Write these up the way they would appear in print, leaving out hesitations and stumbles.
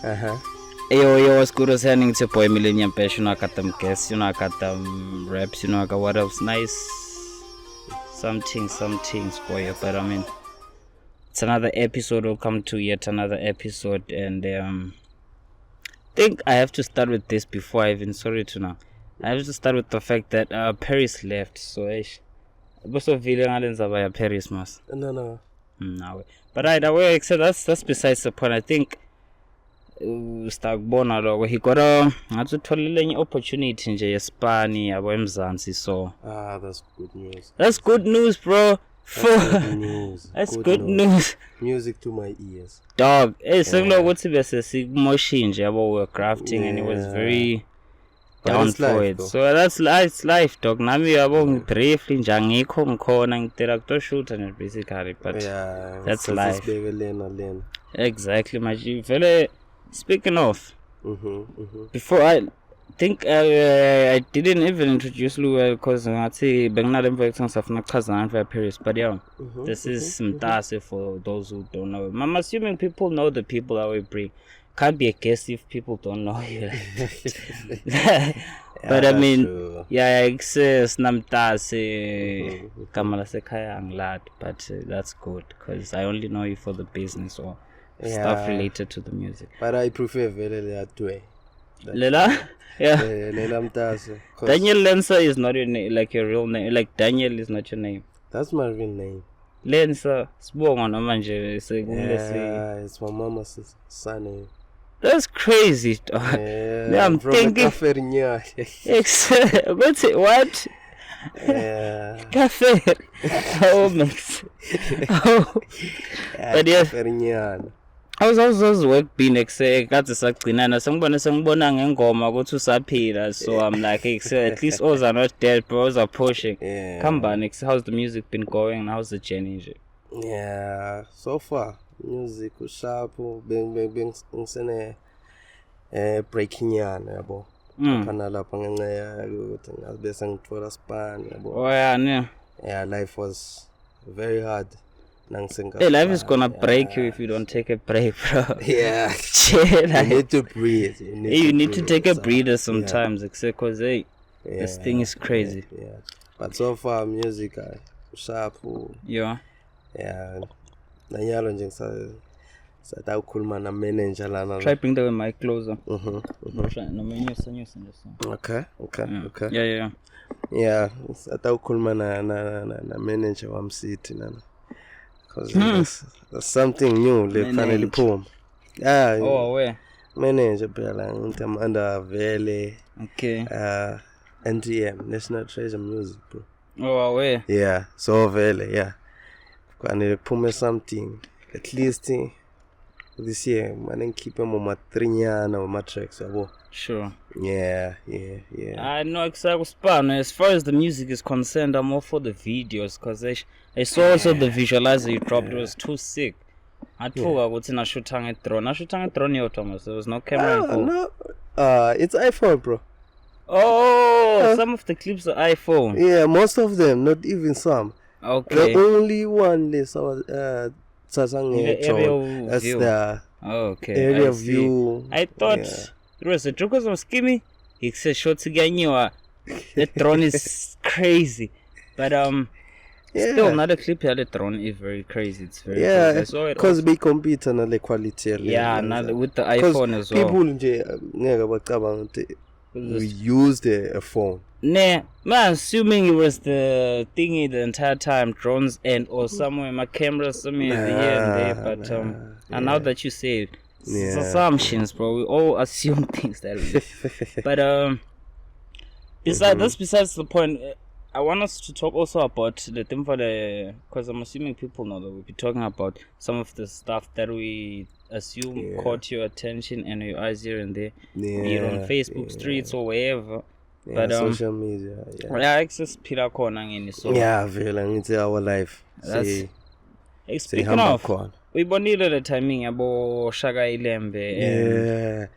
Yo, what's good? What's happening? It's your boy Millennium Bash. You know, I got them guests. You know, I got them raps. You know, I got what else? Nice. Some things for you. But I mean, it's another episode. We'll come to yet another episode. And I think I have to start with this before I even, sorry to now. I have to start with the fact that Paris left. So, I'm also feeling I Paris, mas. No. No. But that's besides the point. I think. Starkbona lo he got ngatutholile enye opportunity nje yeSpani yabo eMzansi so that's good news. That's good news, bro. That's good news. Music to my ears, dog. Sekulo ukuthi bese sikumoshe nje yabo we grafting and it was very down for it. So that's life, dog. Nami yabo ngibriefly nje angikho ngikhona ngitela kuto shoot and basically but that's life. Exactly, manje vele. Speaking of, before I think I didn't even introduce Lou because I say Bengal Infections of Nakazan for Paris, but yeah, this is some Tase for those who don't know. I'm assuming people know the people that we bring. Can't be a guest if people don't know you. But I mean, true. Yeah, access Namtase Kamala Sekaya Anglad, but that's good because I only know you for the business or stuff related to the music. But I prefer very that way. Lela? Yeah. Lela Mtase. Daniel Lensa is not your name, like your real name. Like Daniel is not your name. That's my real name. Lensa. It's my mama's son. That's crazy. Yeah, I'm from thinking. What? Cafe. Oh, mix. But yeah. I was also work being got sagcinana sengibona ngengoma ukuthi usaphila so I'm like at least all are not dead bros are pushing. Come on, how's the music been going? How's the journey? Yeah, so far music sharp beng ngisene breaking yana yabo kana lapha ngenxa ukuthi ngabese ngithola span yabo. Oh yeah. Yeah, life was very hard. Hey, life is gonna break you if you don't take a break, bro. Yeah. Chill. You need to breathe. You need to take a breather sometimes, except because this thing is crazy. Yeah. But so far, music, sharp. Yeah. Yeah. Nanyalo nje sa ukhuluma na manager lana. Try bring the mic closer. No Okay. Yeah. Yeah. Sa ukhuluma na manager wa msiti nana. Because that's something new. Like finally poem. Oh, where? Manager phela ngitama under Vele. Okay. NTM, National Treasure Music, bro. Oh, where? Yeah. So Vele, yeah. Kwanele kuphume something at least this year. Man keep them on my 3 nyana or my tracks yabo. Sure. Yeah. I know exactly span. As far as the music is concerned, I'm all for the videos because I saw also the visualizer you dropped. It was too sick. I told I was in a shooting a drone. Yo, Thomas. There was no camera. No. It's iPhone, bro. Oh, some of the clips are iPhone. Yeah, most of them, not even some. Okay. The only one they saw Sasang area that's view. the area view. I thought it was a joke because I'm skimmy. He said shots again. The drone is crazy. But still another clip here the drone is very crazy. It's very crazy. Because we compete on the quality. With the iPhone as well. People we used a phone. Nah, man, assuming it was the thingy the entire time, drones or somewhere my camera somewhere here and there, but and now that you say it, it's assumptions, bro. We all assume things that way. But besides the point, I want us to talk also about the thing for because I'm assuming people know that we'll be talking about some of the stuff that we assume caught your attention and your eyes here and there, be it on Facebook streets or wherever. But social media, access pila khona ngini so vela ngithi our life. Speaking of, we bonile the timing yabo Shaka Ilembe.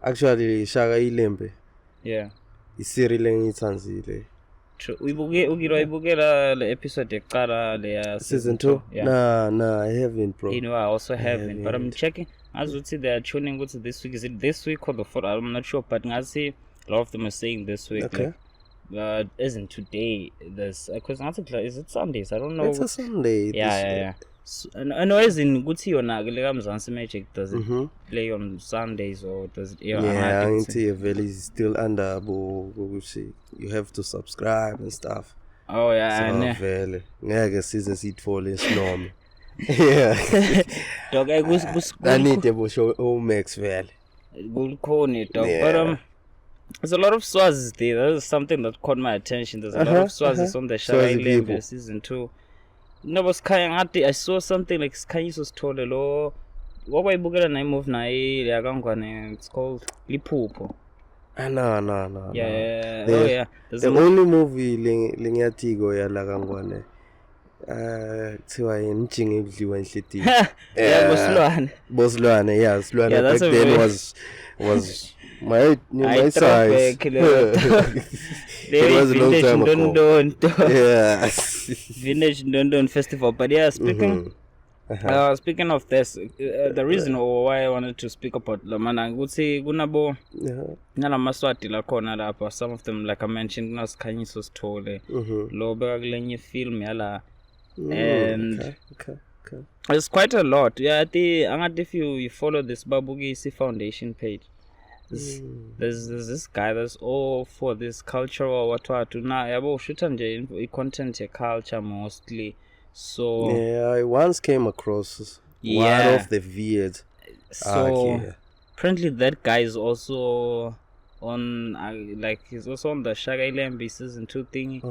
Actually Shaka Ilembe. Yeah. Isiri lengithanzile. True. Ibukela le episode yeqala le season 2. Nah, I haven't, bro. You know, I also haven't, but I'm checking. As we see, they are tuning with this week. Is it this week or the fourth? I'm not sure, but I see a lot of them are saying this week. Okay. Isn't today? There's because is it Sundays? I don't know. It's a Sunday. Yeah. So, and as in good see on Mzansi Magic, does it play on Sundays or does it air? Yeah, until Valley is still under. You have to subscribe and stuff. Oh yeah, so Valley. Yeah, season seat fall in storm. Yeah. Dog, I need to show Max Valley. Good corny, dog. But there's a lot of Swazis there. That is something that caught my attention. There's a lot of Swazis on the Shaka season 2. No, was I saw something like Skanyiso's told lo. What way book the name of Nai Yagangwane? It's called Lipupo. No. Yeah. The only movie Lingyatigo ya Lagangwane. Tiwa yinjinga edliwa enhlitiwe. Yeah, Boslwane, yeah, Slwane back then was my size. It was a long time ago. Yeah. Vintage London Festival. But yeah, speaking of this, the reason why I wanted to speak about Lamana, I would say Gunabo Nala Maswati La Kona, some of them, like I mentioned, Nas Kanyiso's Tole, Loba Glenny film Yala. And okay. There's quite a lot. Yeah, if you follow this Babugi Foundation page, there's this guy that's all for this cultural what to now about shooting content culture mostly. So yeah, I once came across one of the weird. So apparently that guy is also on he's also on the Shaka Ilembe season 2 thingy.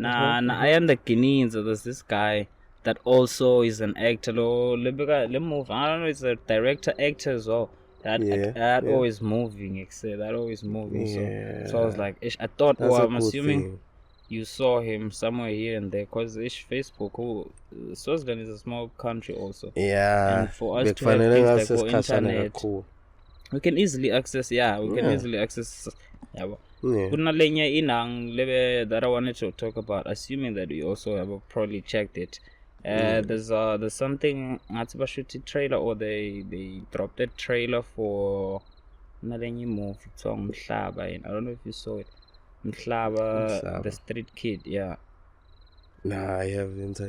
I am the Guineans. There's this guy that also is an actor. I don't know, it's a director actor as well. That always moving, that always moving. Yeah. So I was like, I thought, I'm assuming you saw him somewhere here and there, because Facebook, Swaziland is a small country also. Yeah. And for us to have things like internet, we can easily access. Yeah. That I wanted to talk about, assuming that we also have probably checked it. There's something Atsubashuti trailer, or they dropped a trailer for another new movie song Mhlaba. I don't know if you saw it. Mhlaba, the street kid, yeah. Nah, I haven't.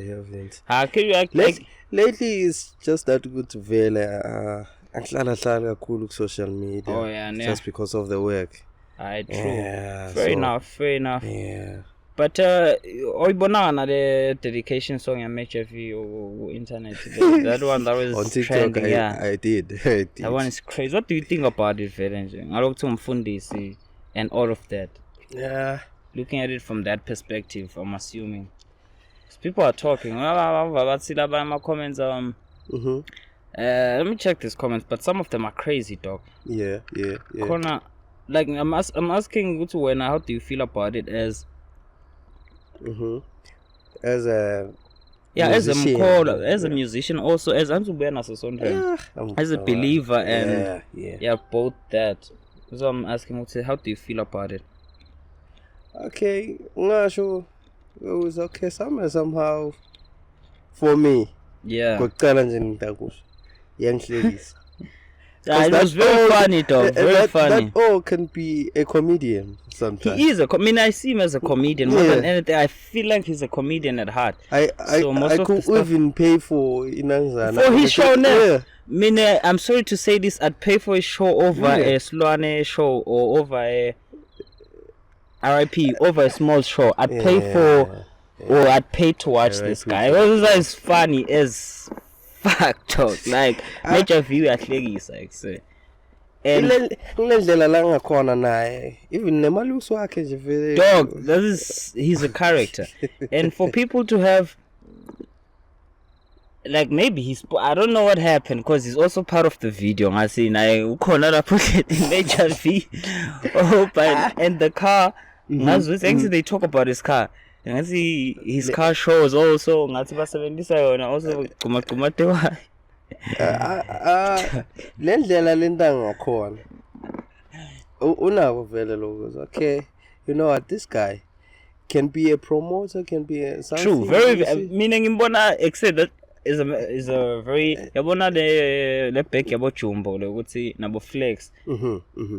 Lately it's just that good to Vele. Angihlala kakhulu social media. Oh yeah, just because of the work. True. Yeah, fair enough. Yeah. But the dedication song I made you internet. That one that was on TikTok, trending, I did. That one is crazy. What do you think about it, Ferenje? I look to Mfundisi and all of that. Yeah. Looking at it from that perspective, I'm assuming. Because people are talking. Let's see my comments. Let me check these comments, but some of them are crazy, dog. Yeah. Kona, like I'm asking you to when how do you feel about it as as a musician, as a musician, also as as a believer, and both that. So I'm asking you, how do you feel about it? Okay, not sure. It was okay somehow for me. Yeah. Young ladies. It was very funny, though. Very funny. That all can be a comedian sometimes. He is I see him as a comedian more than anything. I feel like he's a comedian at heart. I could even pay for his show now. I'm sorry to say this, I'd pay for a show over a Slwane show, or over a RIP, over a small show. I'd pay for, or I'd pay to watch this guy. It was as funny as fuck, talk. Like, major view at Legis, like, say. And even dog, he's a character. And for people to have, like, maybe I don't know what happened, because he's also part of the video. I see now put it in major V. And the car, actually they talk about his car. And see his car shows also also okay, you know what, this guy can be a promoter, can be a something. True, very meaning in Bona, except that is a very yabona le back yabo Jumbo lokuthi nabo Flex.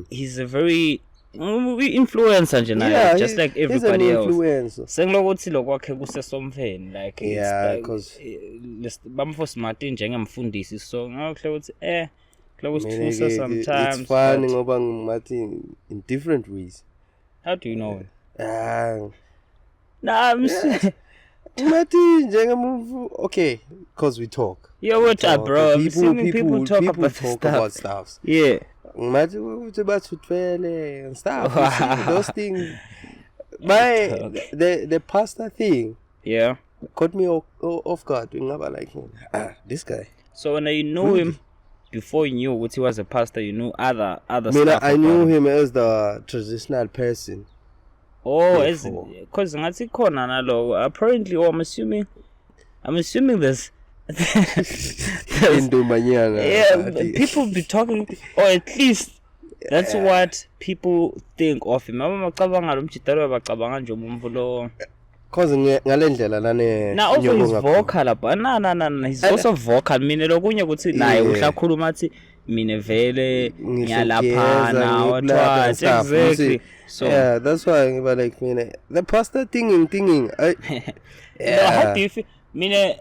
He's a very influencer nje naye just like everybody else. Sengilokuthi lokwakhe kusesomfeni like because bamfo smart njengemfundisi so ngakho ukuthi close sometimes. It's funny ngoba ngimathi in different ways. How do you know? Nah, I'm okay, because we talk. Yeah, what up, bro? People talk about stuff. Yeah. And stuff. Those things. The pastor thing. Yeah. Caught me off guard. Like, this guy. So when you know him, before you knew what he was a pastor, you knew other stuff. I knew him as the traditional person. Oh, because ngathi khona nalo apparently I'm assuming there's people be talking, or at least that's what people think of him. Mabacabanga lo mjitalo bacabanga nje umuntu lo. Cause ngalendlela lane now also he's vocal but no he's also vocal mina lokunye ukuthi naye uhlakhuluma athi mina vele ngiyalaphana what exactly. So yeah, that's why I'm like, the pastor thinking. How do you feel? Mina,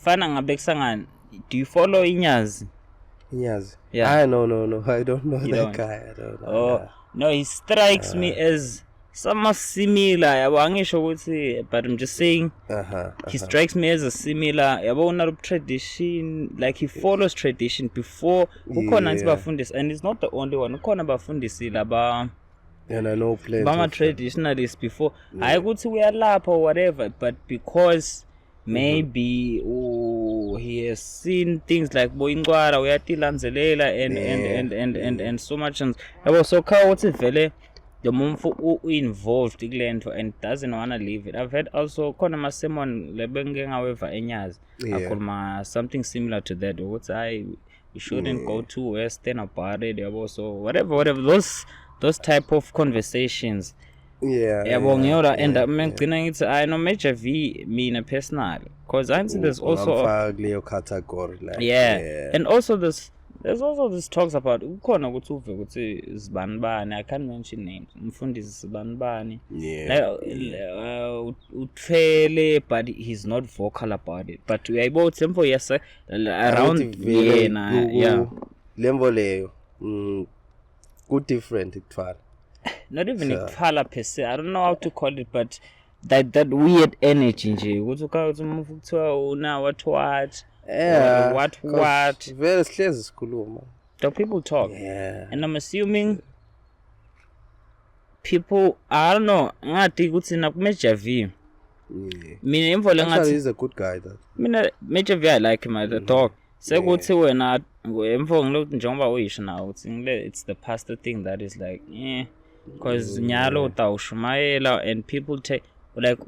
fana ngabekisangani. Do you follow Inyazi? Inyazi? Yeah. No. I don't know that guy. I don't know. Oh, no, he strikes me as somewhat similar. But I'm just saying, he strikes me as a similar. Tradition, like he follows tradition before. And he's not the only one. And I know plenty. Bama traditionalists before. I would say we are lap or whatever, but because maybe he has seen things like Boingwara, we are Tilanzelela and so much. And I was so what's it vele the mumfu involved and doesn't wanna leave it. I've heard also Konama Simon Lebengeng however Enyaz. I call something similar to that. What we shouldn't go to Western about it. So whatever those type of conversations. And I know Major V mean personal because I think there's also category like and also there's also this talks about ukhona ukuthi Zibanibani. I can't mention names. Mfundisi Zibanibani. Uthele but he's not vocal about it. But we are about tempo yes around lemvo leyo good different ikufala. Not even ikufala per se. I don't know how to call it, but that weird energy nje ukuthi ukathi umuntu kuthiwa una what very sihlezi sikhuluma. The people talk and I'm assuming people I don't know ngathi ukuthi na Major V mina imvolo ngathi he's a good guy that mina Major V I like him at the talk sekuthi wena emvo ngilokuthi njengoba uyisho nawo ukuthi it's the pastor thing that is like because nyalo utawushumayela and people take like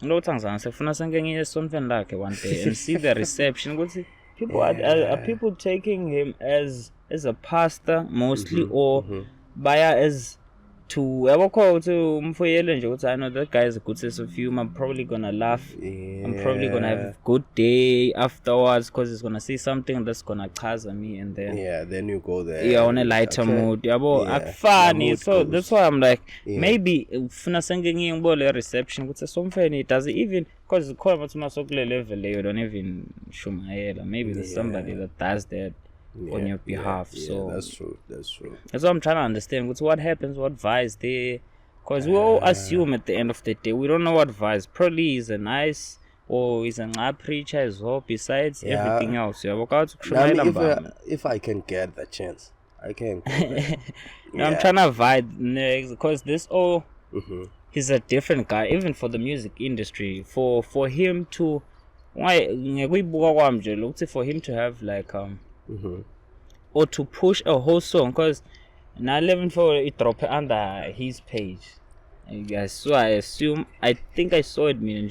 lo Tanzania sefuna sanke ngiye esonfeni lakhe one day and see the reception ukuthi people are people taking him as a pastor mostly or baya as to yabokho to umfoyele nje ukuthi I know that guy is a good sense of humor. I'm probably gonna laugh. I'm probably gonna have a good day afterwards because he's gonna say something that's gonna chaza me and then you go there on a lighter mood yabo akufani so that's why I'm like maybe ufuna senge ngiyibole reception ukuthi somfeni does it even because khona bathi masokule level you don't even shumayela maybe there's somebody that does that on your behalf. So that's true. That's what I'm trying to understand. What happens, what vice they, because we all assume at the end of the day, we don't know what vice. Probably is a nice or is a preacher as well, besides everything else. If I can get the chance, I can. I'm trying to vibe because this he's a different guy, even for the music industry. For him to for him to have like or to push a whole song because now 11 for it drop under his page. So I think I saw it page.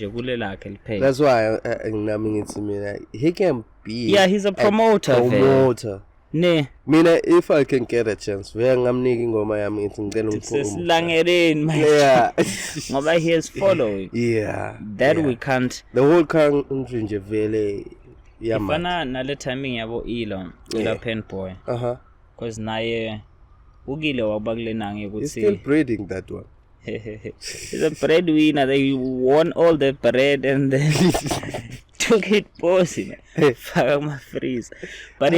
That's why I mean it's me like he can be he's a promoter. Ne. Mina if I can get a chance, vele ngamnika ingoma yami ngithi ngicela Sesilangeleni manje. Yeah. Ngoba he is following. Yeah. That we can't. The whole country nje vele yama. Ifana nale timing yabo Elon, la Pen Boy. Cause naye ugile wabakule nange ukuthi he's still breeding that one. He's a breadwinner. They won all the bread and then took it posing. Fuck my freeze. But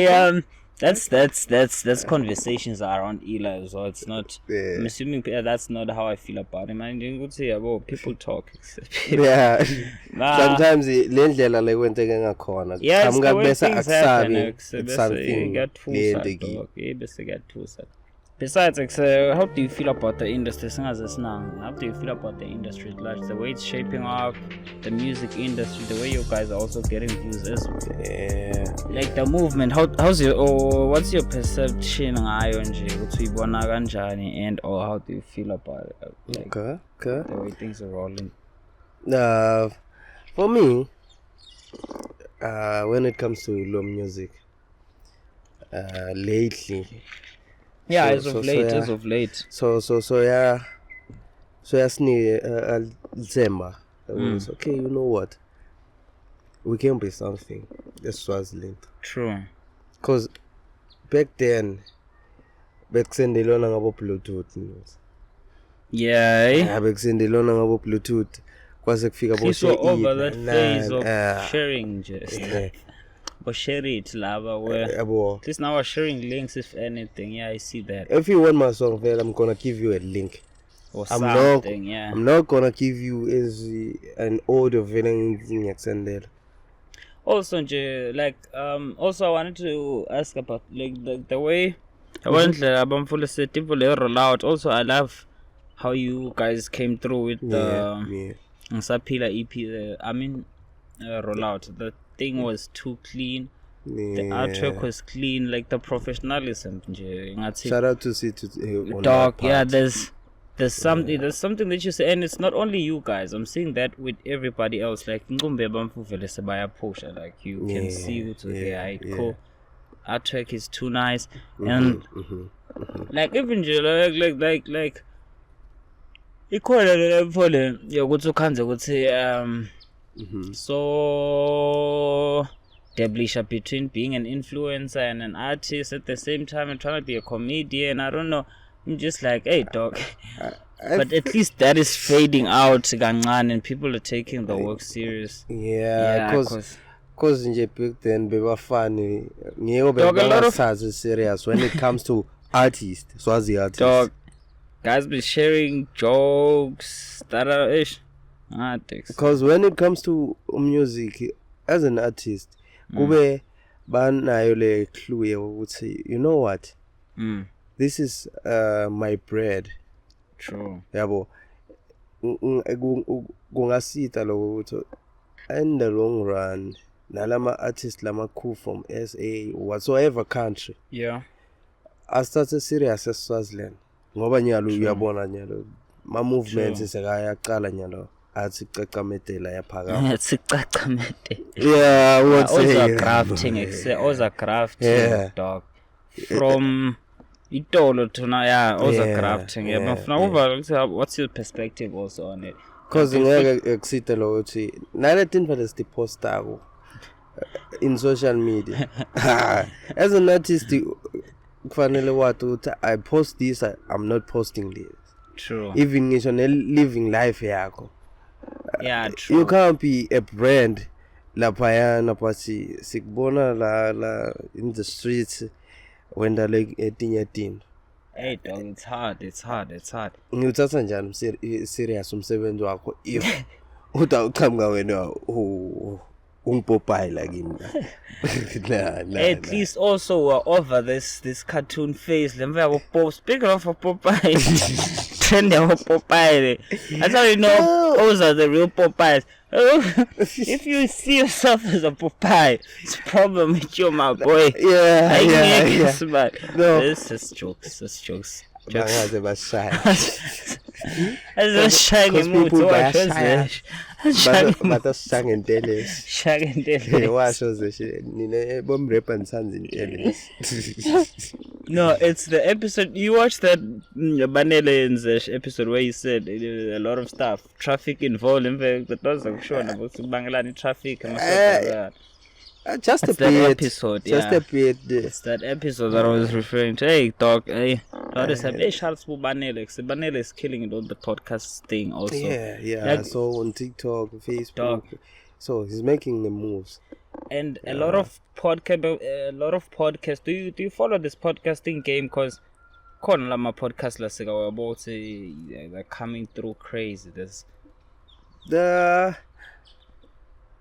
that's conversations around Eli as well. It's not. I'm assuming that's not how I feel about him. I didn't say about people talk. Yeah. Sometimes le ndlela le kwenteke ngakhona. Qhamuka bese akusabi something. Bese kuyathusa. Besides, how do you feel about the industry? How do you feel about the industry at large? The way it's shaping up, the music industry, the way you guys are also getting views as well. Yeah. Like the movement, what's your perception and or how do you feel about it? Like, okay. The way things are rolling. For me, when it comes to low music, lately. Yeah, as of late. So yeah. So yasni Zemba. Okay, you know what? We can be something. This was linked. True. Cause back then, bekusendelona ngabo Bluetooth news. Yeah. Bekusendelona ngabo Bluetooth. Kwase kufika bo share over that phase of sharing just. Or share it lava where at least now we're sharing links if anything. Yeah, I see that. If you want my song, I'm gonna give you a link. Or something, I'm not gonna give you as an audio thing extended. Also, like also I wanted to ask about like the way I want to roll out. Also, I love how you guys came through with the Sapila EP. Rollout. The thing was too clean. The artwork was clean, like the professionalism. Shout out to see dog. Yeah, there's something that you say, and it's not only you guys. I'm seeing that with everybody else. Like Ngumbe Bamfuvele Sebaya Posha. Like you can see cool. Artwork is too nice, and like even like. Ikhona phole yokuthi ukhanze ukuthi so established between being an influencer and an artist at the same time and trying to be a comedian. I don't know. I'm just like, hey dog. But at least that is fading out kancane and people are taking the work serious. Yeah, cause nje back then bebafani ngiyebo bebasazi serious when it comes to artists. Swazi artists. Dog. Guys be sharing jokes that are ish. Because when it comes to music, as an artist, kube banayo le clue ukuthi you know what? This is my bread. True. Yabo. Kungasita lokho ukuthi in the long run nalama artists lama cool from SA whatsoever country. Yeah. I started serious as Swaziland. Ngoba nyalo uyabona nyalo ma movements sekayaqala nyalo athi caqametela yaphakama. Athi caqamete. Yeah, what's it? Oza crafting dog. From Itolo to now, Oza crafting. Yeah, but now what's your perspective also on it? Because ngeke kusite lo uthi naletin for the poster in social media. As an artist kufanele wathi ukuthi I post this, I'm not posting this. True. Even ngisho living life yakho. Yeah, true. You can't be a brand laphayana but sikubona la in the streets when the like etinye. Hey dog, it's hard. Ngiyuthatha njani serious umsebenzi wakho if utawuqhamuka wena Popeye like in at least also we're over this cartoon phase. Speaking of Popeye, trend of Popeye. That's how you know those are the real Popeyes. If you see yourself as a Popeye, it's a problem with you, my boy. Yeah. No. This is jokes. Jokes. As a shiny mood, Bata Shang and Delis. Shang and Delis. Washo ze nine bomb rap and sons in Delis. No, it's the episode. You watched that Banele's episode where he said a lot of stuff, traffic involved. In fact, that was I'm sure about Bangalore traffic and stuff like that. Just it's a bit. That episode, just a bit. It's that episode that I was referring to. Hey, dog. Hey, what is happening? Hey, Charles Banele. Banele is killing it on the podcast thing also. Yeah. Like, so on TikTok, Facebook. Dog. So he's making the moves. And a lot of podcasts. Do you follow this podcasting game? Cause khona lama podcast la sika about they're coming through crazy. There's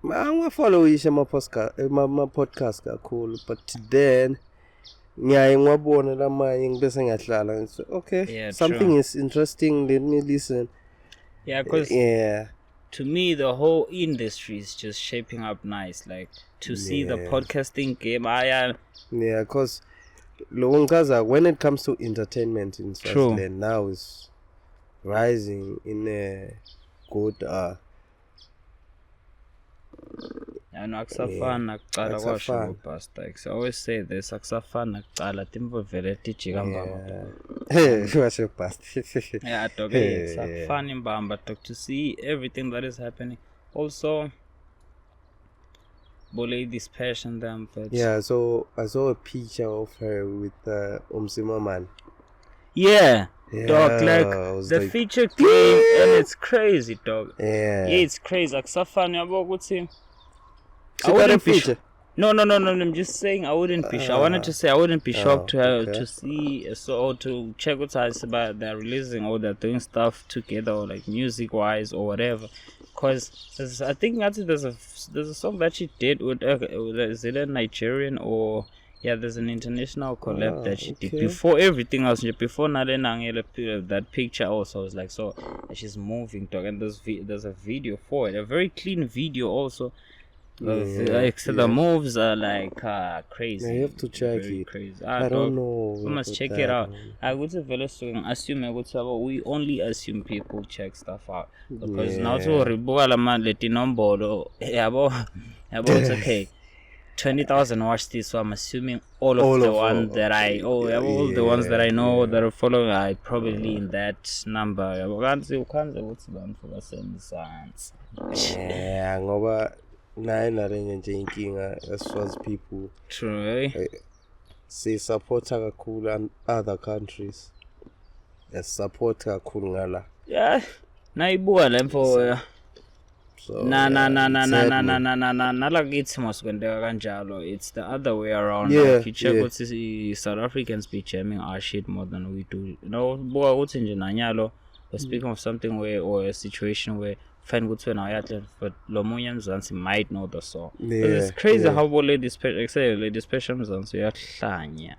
I'm follow my podcast kakhulu, but then ngiyaye ngwabona lamanye ngibese ngiyahlala okay, something is interesting, let me listen. Yeah, cause to me the whole industry is just shaping up nice, like to see the podcasting game. Yeah, cause when it comes to entertainment in Swaziland now is rising in a good akusafana kuqala kwasho basta. I always say this, akusafana kuqala timvo vele tijika mbamba. Washo basta. Yeah, dog, akusafana imbamba, dog, to see everything that is happening. Also Bole this passion them, but yeah, so I saw a picture of her with Umsimaman. Yeah, dog, like the feature came and it's crazy, dog. Yeah, it's crazy. Akusafana yabo ukuthi I wouldn't be No, I'm just saying I wouldn't be shocked. I wanted to say I wouldn't be shocked to see or to check what I about they're releasing or they're doing stuff together, or like music wise or whatever. Because I think there's a song that she did with is it a Nigerian or there's an international collab that she did before everything else. Before that picture also was like, so she's moving, dog, and there's a video for it, a very clean video also. The moves are like crazy. Yeah, you have to check it. Crazy. I don't know. You must check it out. I would say we only assume people check stuff out because now to ribuka la man leti nombolo it's okay. 20,000 watch this, so I'm assuming all of the ones that the ones that I know that are following are probably in that number. Yeah, ngoba nayenarenge nje inkinga as far as people true say support kakhulu and other countries support kakhulu ngala nayibuka lemfo nalakithi masikwendeka kanjalo. It's the other way around. Like you check what South Africans be jamming our shit more than we do. Buka ukuthi nje nanyalo we're speaking of something where, or a situation where fan good when I but Lomoya Mzansi might know the song. It's crazy how ladies special Mzansi yahlanya.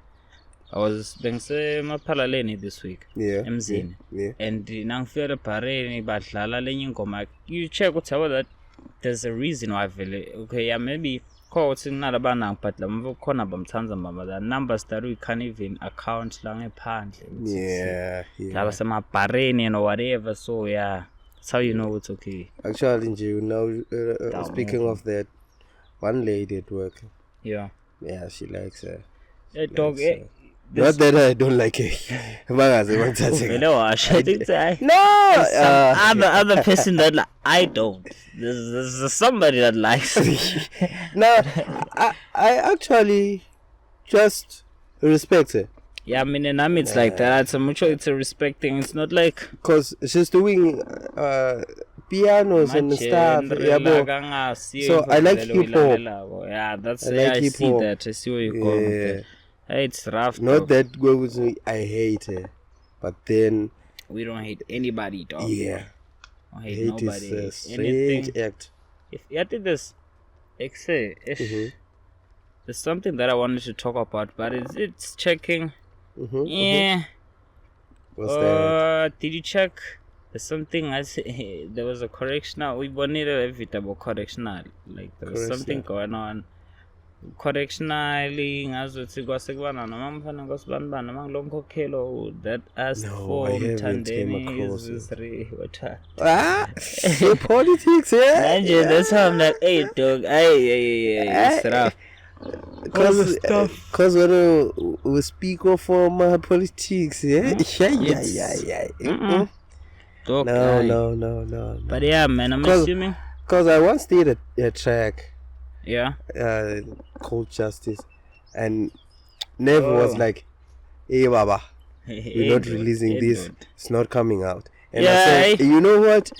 I was being say Maphalaleni this week. Mzini. And nangifika pareni badlala lenye ingoma. You check whatever that there's a reason why maybe but the numbers that we can't even account lang ephandle. Laba pareni or whatever, so that's how you know it's okay. Actually, you know, speaking of that, one lady at work. Yeah, she likes her. Dog. Not that I don't like it. Other person that I don't. There's somebody that likes it. No, I actually just respect her. Yeah, I mean it's like that. It's a respect thing. It's not like because she's doing pianos and stuff. So I like hip hop. Yeah, that's I see that. I see where you're going with it. It's rough. Not that goes. I hate her, but then we don't hate anybody, dog. Yeah, I hate nobody. Is a strange act. If you did this, there's something that I wanted to talk about, but it's checking. What's that? Did you check? There's something there was a correctional. We wanted a evitable correctional. Like there was something going on. correctionally ngazuthi kwasekubana noma mfana ngosibani noma ngilomkhokhelo that asked for Mthandeni is what so politics, yeah. manje that's how I'm like, hey dog, it's rough. Cause when we speak of politics, yeah. Dog, No. But yeah, man, I'm assuming. Cause I once did a track. Yeah. Called Justice, and Nev was like, "Hey, Baba, we're not releasing this. Dude. It's not coming out." And I said, "You know what?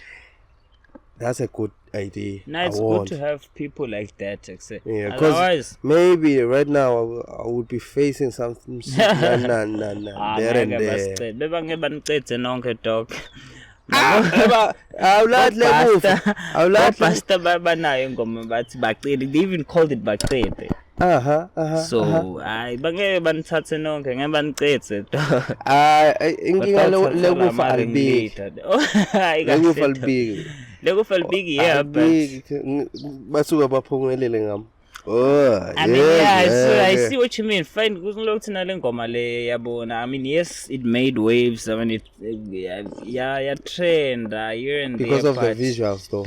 That's a good idea. No, it's good to have people like that. Yeah, otherwise, maybe right now I would be facing something. There and there. Dog. Pastor banayo ingoma bathi bacede. They even called it bacede. So bangeke banithathe nonke ngeke banicede. Inkinga lekufa albig. Lekufa albig, yeah, but basuka baphumelele ngam. I mean, I see what you mean. Fine, kuzilokthina lengoma le yabona. I mean, yes, it made waves. I mean, it trend here and because there. Because of the visuals, though.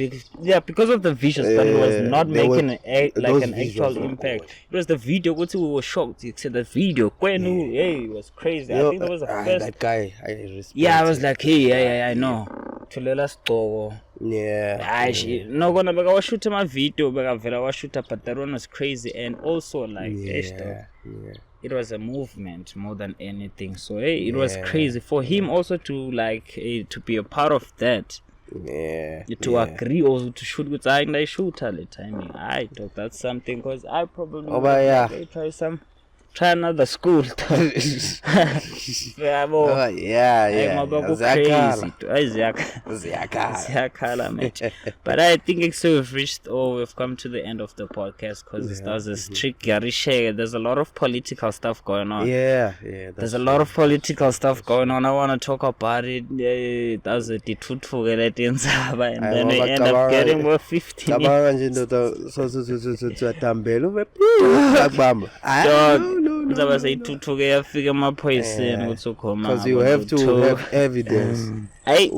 Because of the visuals, but it was not making an actual impact. It was the video. We were shocked. You said the video. Hey, it was crazy. I think that was the first. That guy, I respect. Yeah, I was like, hey, I know. Thulela Store. Yeah. No gonna beka washoot my video beka vela washoot, but that one was crazy. And also like it was a movement more than anything. So it was crazy for him also to like to be a part of that. To agree also to shoot with I shoot all the timing. I thought that's something because I probably try another school. Crazy. But I think we've come to the end of the podcast because it was a strict share. There's a lot of political stuff going on. There's a lot of political stuff going on. I want to talk about it. That's a ditutfu and then we end up getting more 15. Because you have to have evidence. Hey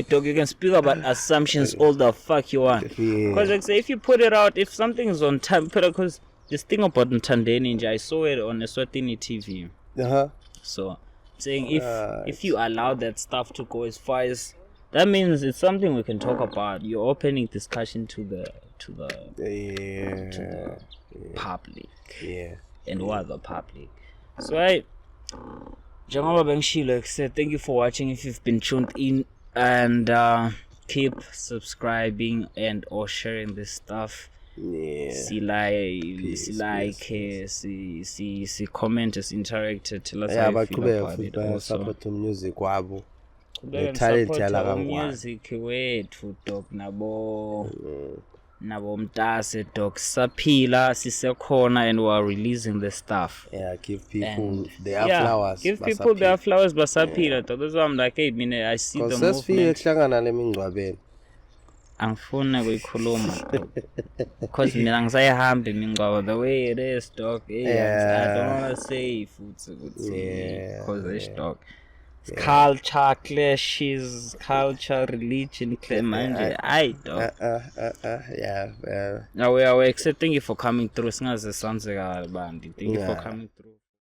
dog, you can speak about assumptions all the fuck you want. Because like say if you put it out, if something is on time, because this thing about Mthandeni, I saw it on Eswatini TV. So saying if you allow that stuff to go as far as, that means it's something we can talk about. You're opening discussion to the public. And who are the public. So Jangoba Bengshilo said thank you for watching. If you've been tuned in, and keep subscribing and or sharing this stuff. See comment, interact, tell us how you feel about it. Also support music wabo. Support music wethu dog nabo mtase dog saphila sisekhona, and we are releasing the stuff. Give people their flowers. Give people their flowers basaphila dog. That's why I'm like, hey, I see the movement. Angifuni kuyikhuluma because mina ngisayihambe imingcwabo the way it is dog. I don't want to say futhi because it's dog. Culture clashes, culture, religion, manje I dog. Now we are accepting you for coming through. Singaze sanze ka bandi. Thank you for coming through.